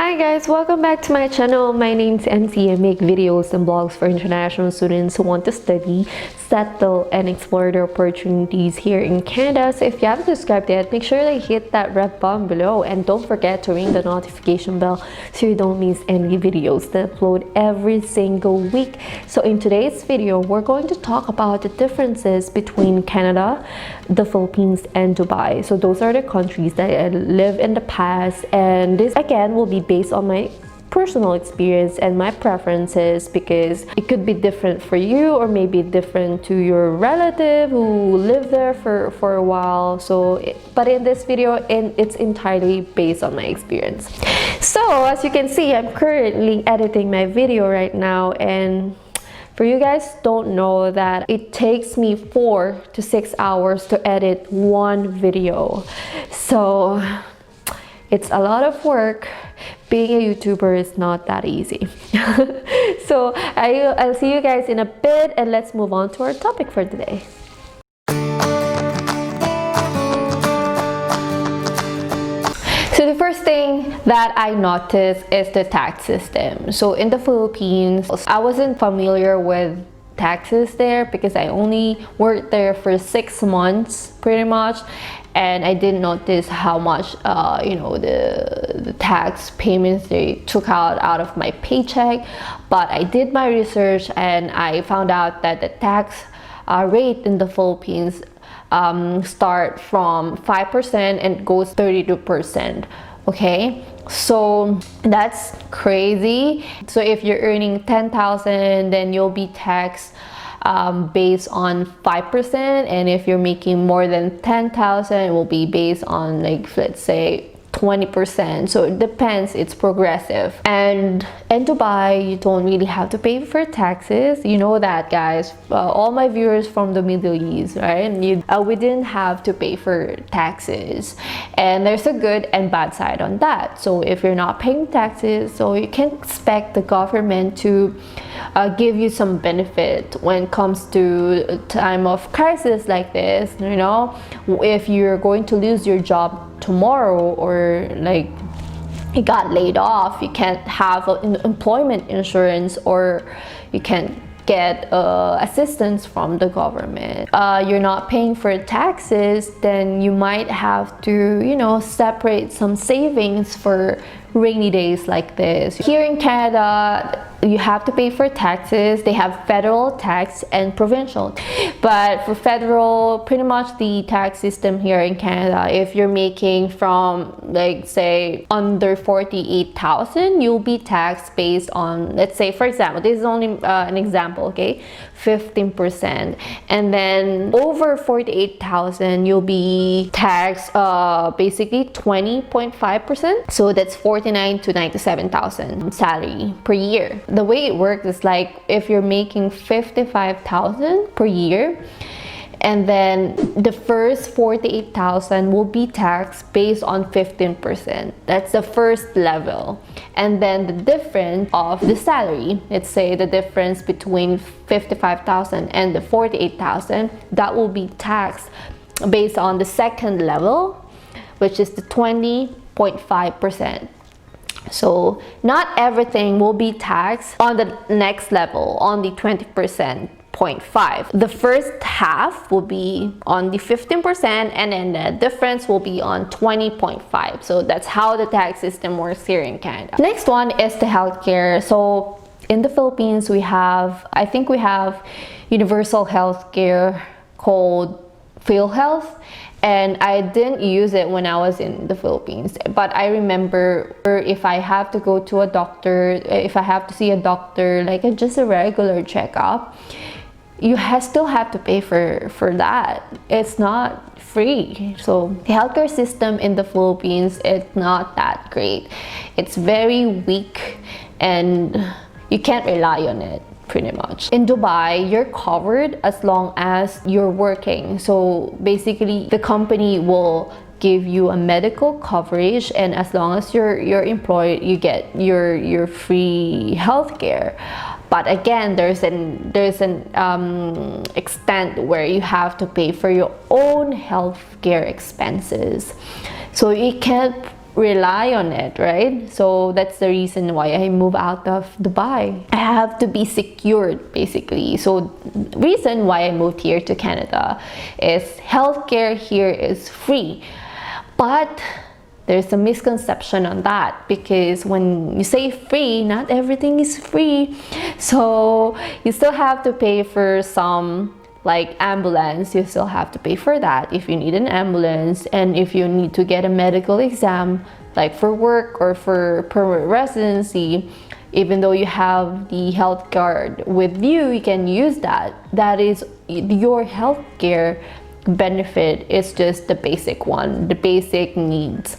Hi guys, welcome back to my channel. My name's MC. I make videos and blogs for international students who want to study, settle, and explore their opportunities here in Canada. So if you haven't subscribed yet, make sure to hit that red button below and don't forget to ring the notification bell so you don't miss any videos that upload every single week. So in today's video, we're going to talk about the differences between Canada, the Philippines, and Dubai. So those are the countries that I live in the past, and this again will be based on my personal experience and my preferences, because it could be different for you or maybe different to your relative who lived there for a while. But in this video, it's entirely based on my experience. So as you can see, I'm currently editing my video right now, and for you guys don't know that it takes me 4 to 6 hours to edit one video. So it's a lot of work. Being a YouTuber is not that easy. So I'll see you guys in a bit, and let's move on to our topic for today. So the first thing that I noticed is the tax system. So in the Philippines, I wasn't familiar with taxes there because I only worked there for 6 months pretty much, and I didn't notice how much the tax payments they took out of my paycheck. But I did my research and I found out that the tax rate in the Philippines start from 5% and goes 32%. Okay, so that's crazy. So if you're earning 10,000, then you'll be taxed based on 5%, and if you're making more than 10,000, it will be based on, like, let's say 20%. So it depends, it's progressive. And in Dubai, you don't really have to pay for taxes. You know that, guys. All my viewers from the Middle East, right? We didn't have to pay for taxes, and there's a good and bad side on that. So if you're not paying taxes, so you can expect the government to give you some benefit when it comes to a time of crisis like this. You know, if you're going to lose your job tomorrow, or like you got laid off, you can't have employment insurance, or you can't get assistance from the government. You're not paying for taxes, then you might have to, separate some savings for rainy days like this. Here in Canada, you have to pay for taxes. They have federal tax and provincial. But for federal, pretty much the tax system here in Canada, if you're making from, like, say under 48,000, you'll be taxed based on, let's say, for example, this is only an example, okay, 15%. And then over 48,000, you'll be taxed basically 20.5%. So that's 49 to 97,000 salary per year. The way it works is, like, if you're making 55,000 per year, and then the first 48,000 will be taxed based on 15%. That's the first level. And then the difference of the salary, let's say the difference between 55,000 and the 48,000, that will be taxed based on the second level, which is the 20.5%. So not everything will be taxed on the next level, on the 20.5%. The first half will be on the 15%, and then the difference will be on 20.5%. So that's how the tax system works here in Canada. Next one is the healthcare. So in the Philippines, I think we have universal healthcare called PhilHealth. And I didn't use it when I was in the Philippines, but I remember if I have to go to a doctor, if I have to see a doctor, like just a regular checkup, you still have to pay for that. It's not free. So the healthcare system in the Philippines, it's not that great. It's very weak, and you can't rely on it. Pretty much. In Dubai, you're covered as long as you're working. So basically, the company will give you a medical coverage, and as long as you're employed, you get your free healthcare. But again, there's an extent where you have to pay for your own healthcare expenses. So you can't rely on it, right? So that's the reason why I move out of Dubai. I have to be secured, basically. So reason why I moved here to Canada is healthcare here is free. But there's a misconception on that, because when you say free, not everything is free. So you still have to pay for some, like ambulance, you still have to pay for that if you need an ambulance. And if you need to get a medical exam, like for work or for permanent residency, even though you have the health card with you, you can use that. That is your healthcare benefit. Is just the basic one, the basic needs.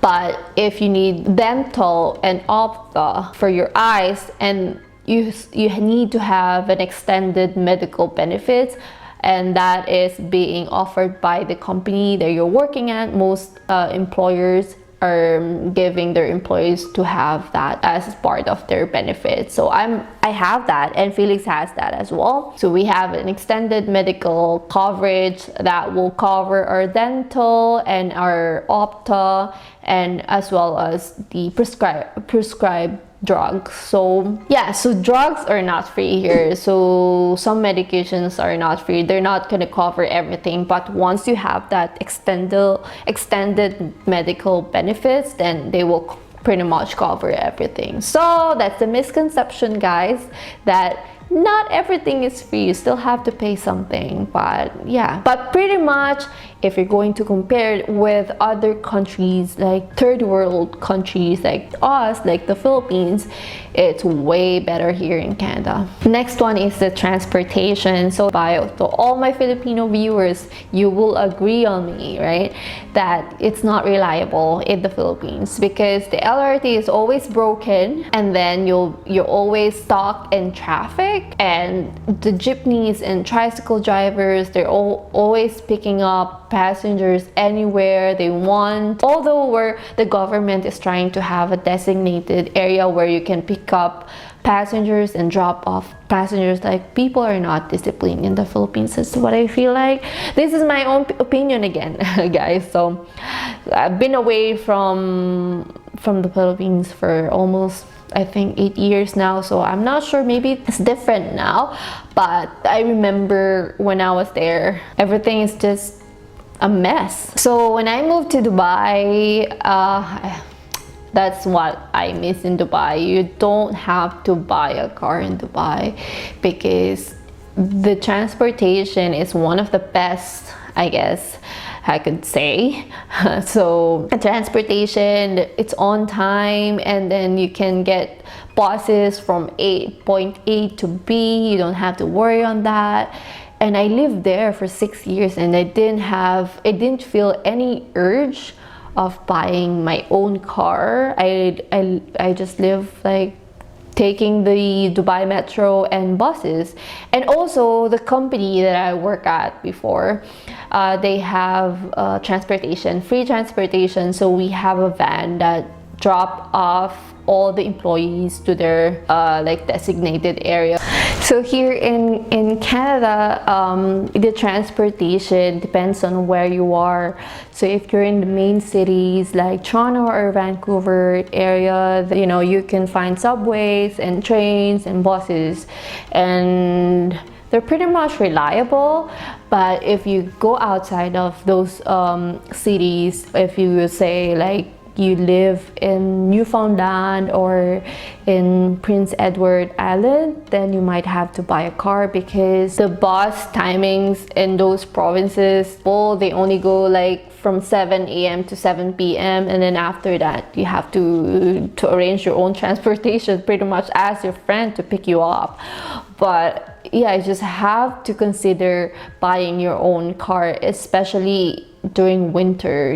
But if you need dental and ophtha for your eyes, and you need to have an extended medical benefits, and that is being offered by the company that you're working at. Most employers are giving their employees to have that as part of their benefits. So I have that, and Felix has that as well. So we have an extended medical coverage that will cover our dental and our opta, and as well as the prescribed drugs. So yeah, so drugs are not free here. So some medications are not free. They're not going to cover everything, but once you have that extended medical benefits, then they will pretty much cover everything. So that's the misconception, guys, that not everything is free. You still have to pay something. But yeah, but pretty much if you're going to compare it with other countries, like third world countries like us, like the Philippines, it's way better here in Canada. Next one is the transportation. So to all my Filipino viewers, you will agree on me, right, that it's not reliable in the Philippines, because the LRT is always broken, and then you're always stuck in traffic, and the jeepneys and tricycle drivers, they're always picking up passengers anywhere they want. Although the government is trying to have a designated area where you can pick up passengers and drop off passengers, like people are not disciplined in the Philippines. That's what I feel like. This is my own opinion again, guys. So I've been away from the Philippines for almost, I think, 8 years now, so I'm not sure, maybe it's different now, but I remember when I was there, everything is just a mess. So when I moved to Dubai, that's what I miss in Dubai. You don't have to buy a car in Dubai, because the transportation is one of the best, I guess I could say. So transportation, it's on time, and then you can get buses from point A to B. You don't have to worry on that. And I lived there for 6 years, and I didn't feel any urge of buying my own car. I just live like taking the Dubai Metro and buses. And also the company that I work at before, they have free transportation. So we have a van that drop off all the employees to their like designated area. So here in Canada, the transportation depends on where you are. So if you're in the main cities like Toronto or Vancouver area, you can find subways and trains and buses, and they're pretty much reliable. But if you go outside of those cities, if you say like you live in Newfoundland or in Prince Edward Island, then you might have to buy a car, because the bus timings in those provinces, they only go like from 7 a.m. to 7 p.m. and then after that you have to arrange your own transportation, pretty much ask your friend to pick you up. But yeah, you just have to consider buying your own car, especially during winter.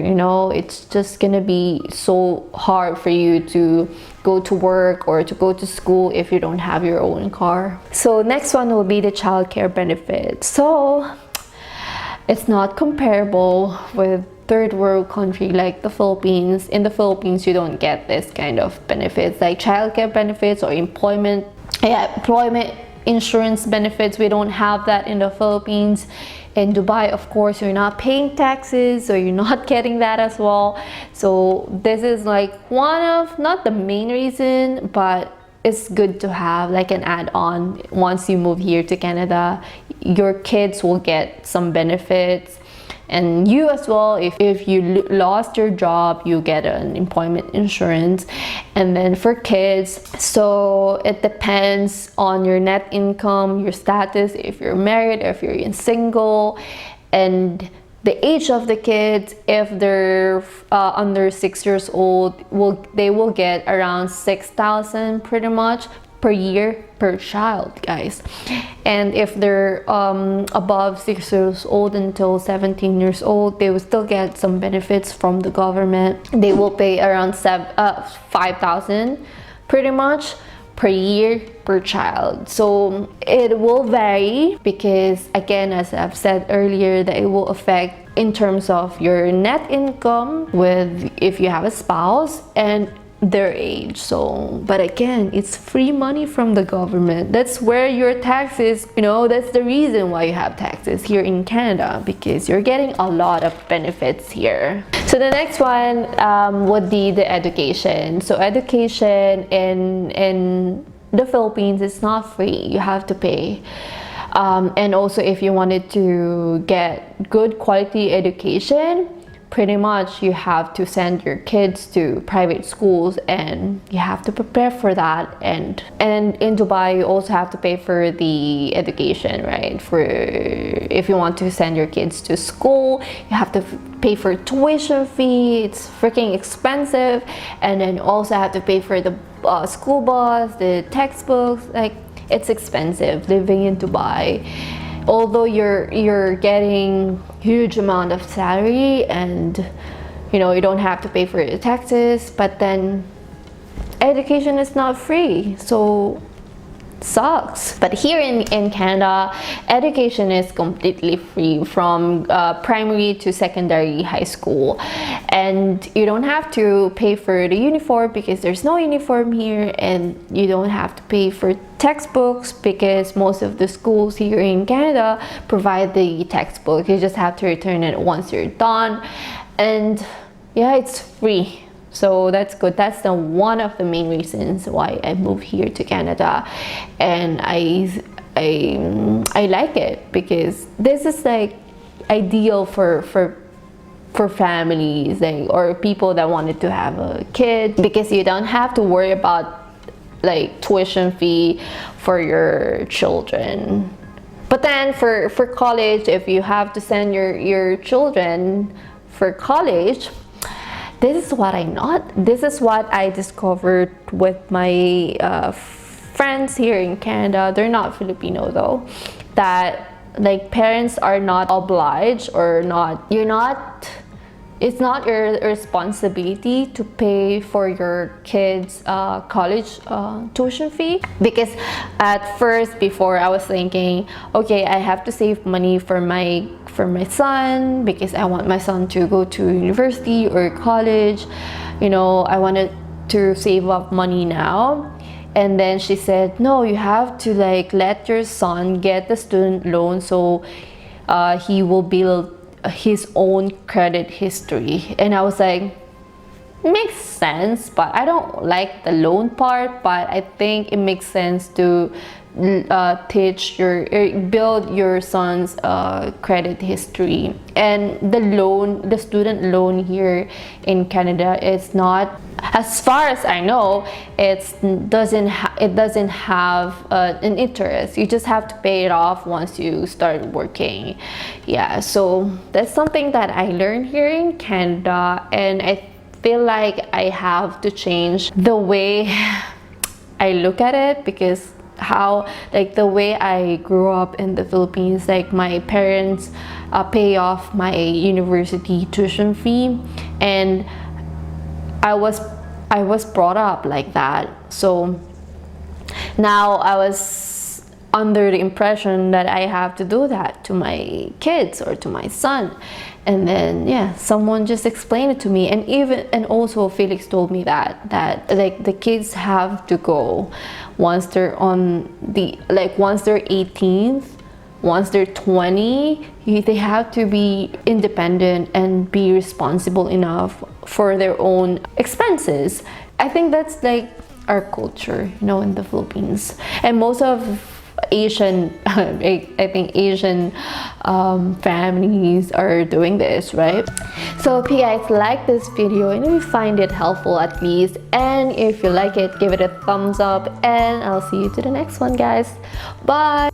It's just gonna be so hard for you to go to work or to go to school if you don't have your own car. So next one will be the childcare benefit. So it's not comparable with third world country like the Philippines. In the Philippines, you don't get this kind of benefits like childcare benefits or employment insurance benefits. We don't have that in the Philippines. In Dubai, of course, you're not paying taxes, so you're not getting that as well. So this is like one of, not the main reason, but it's good to have like an add-on. Once you move here to Canada, your kids will get some benefits, and you as well. If you lost your job, you get an employment insurance. And then for kids, so it depends on your net income, your status, if you're married, if you're single, and the age of the kids. If they're under 6 years old, they will get around 6,000 pretty much per year per child, guys. And if they're above 6 years old until 17 years old, they will still get some benefits from the government. They will pay around 5,000 pretty much per year per child. So it will vary because, again, as I've said earlier, that it will affect in terms of your net income with if you have a spouse and their age. So, but again, it's free money from the government. That's where your taxes, you know, that's the reason why you have taxes here in Canada, because you're getting a lot of benefits here. So the next one would be the education. So education in the Philippines is not free. You have to pay. And also, if you wanted to get good quality education, pretty much you have to send your kids to private schools, and you have to prepare for that. And in Dubai, you also have to pay for the education, right? For if you want to send your kids to school, you have to pay for tuition fee. It's freaking expensive. And then you also have to pay for the school bus, the textbooks. Like, it's expensive living in Dubai. Although you're getting huge amount of salary, and you know, you don't have to pay for your taxes, but then education is not free, so sucks. But here in Canada, education is completely free from primary to secondary high school, and you don't have to pay for the uniform because there's no uniform here, and you don't have to pay for textbooks because most of the schools here in Canada provide the textbook. You just have to return it once you're done, and yeah, it's free. So that's good. That's the one of the main reasons why I moved here to Canada, and I like it because this is like ideal for families, like, or people that wanted to have a kid, because you don't have to worry about like tuition fee for your children. But then for college, if you have to send your children for college, this is what I discovered with my friends here in Canada. They're not Filipino though, that like parents are not obliged, or it's not your responsibility to pay for your kids' college tuition fee. Because at first, before, I was thinking, okay, I have to save money for my son because I want my son to go to university or college. You know, I wanted to save up money now. And then she said, no, you have to like let your son get the student loan, so he will build his own credit history. And I was like, makes sense, but I don't like the loan part. But I think it makes sense to build your son's credit history. And the student loan here in Canada is not, as far as I know, it doesn't have an interest. You just have to pay it off once you start working. Yeah, so that's something that I learned here in Canada, and I feel like I have to change the way I look at it, because how, like, the way I grew up in the Philippines, like my parents pay off my university tuition fee, and I was brought up like that. So now I was under the impression that I have to do that to my kids or to my son. And then yeah, someone just explained it to me, and also Felix told me that like the kids have to go once they're 18th, once they're 20, they have to be independent and be responsible enough for their own expenses. I think that's like our culture, you know, in the Philippines. And most of Asian, I think Asian families are doing this, right? So if you guys like this video and if you find it helpful at least, and if you like it, give it a thumbs up, and I'll see you to the next one, guys. Bye.